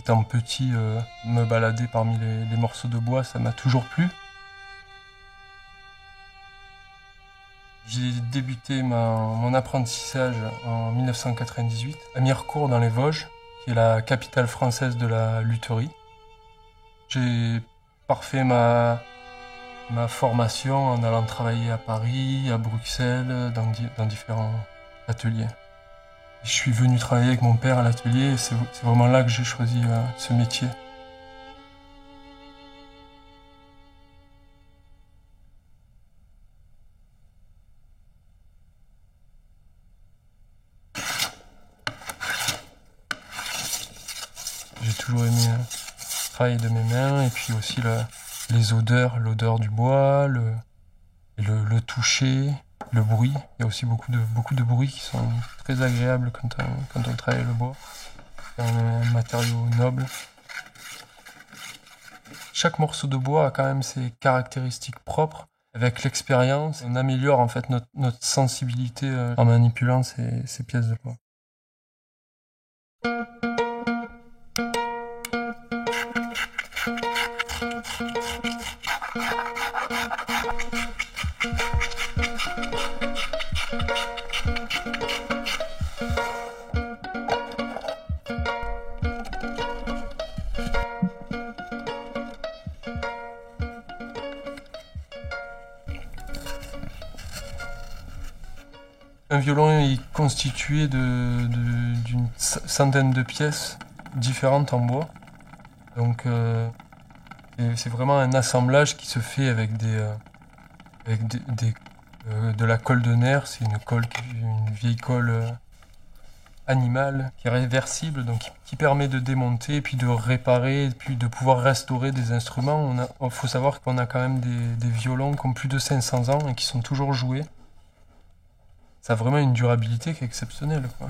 Étant petit, me balader parmi les morceaux de bois, ça m'a toujours plu. J'ai débuté mon apprentissage en 1998 à Mirecourt dans les Vosges, qui est la capitale française de la lutherie. J'ai parfait ma formation en allant travailler à Paris, à Bruxelles, dans différents ateliers. Je suis venu travailler avec mon père à l'atelier et c'est vraiment là que j'ai choisi ce métier. J'ai toujours aimé le travail de mes mains et puis aussi les odeurs, l'odeur du bois, le toucher, le bruit. Il y a aussi beaucoup de bruits qui sont très agréables quand on travaille le bois. C'est un matériau noble. Chaque morceau de bois a quand même ses caractéristiques propres. Avec l'expérience, on améliore en fait notre sensibilité en manipulant ces pièces de bois. Un violon est constitué d'une centaine de pièces différentes en bois. Donc c'est vraiment un assemblage qui se fait avec de la colle de nerf. C'est une vieille colle animale qui est réversible, donc qui permet de démonter, puis de réparer, puis de pouvoir restaurer des instruments. Il faut savoir qu'on a quand même des violons qui ont plus de 500 ans et qui sont toujours joués. Ça a vraiment une durabilité qui est exceptionnelle, quoi.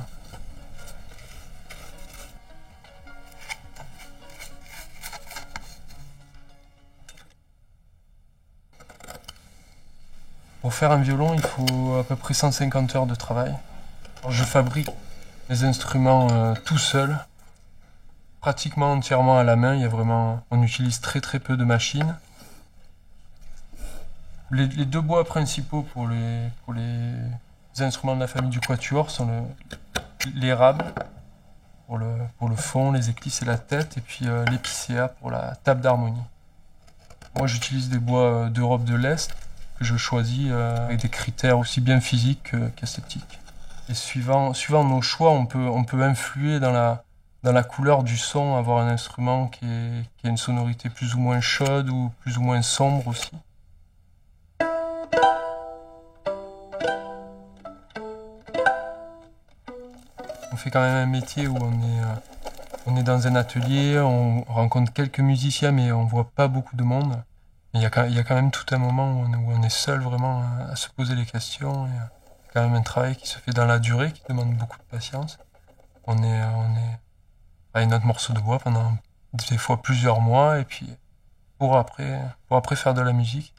Pour faire un violon, il faut à peu près 150 heures de travail. Alors, je fabrique mes instruments tout seul, pratiquement entièrement à la main. On utilise très très peu de machines. Les deux bois principaux pour les instruments de la famille du quatuor sont l'érable pour le fond, les éclisses et la tête, et puis l'épicéa pour la table d'harmonie. Moi, j'utilise des bois d'Europe de l'Est que je choisis avec des critères aussi bien physiques qu'esthétiques. Et suivant nos choix, on peut influer dans la couleur du son, avoir un instrument qui a une sonorité plus ou moins chaude ou plus ou moins sombre aussi. On fait quand même un métier où on est dans un atelier, on rencontre quelques musiciens mais on voit pas beaucoup de monde. Mais il y a quand même tout un moment où on est seul vraiment à se poser les questions. C'est quand même un travail qui se fait dans la durée, qui demande beaucoup de patience. On est avec notre morceau de bois pendant des fois plusieurs mois et puis pour après faire de la musique.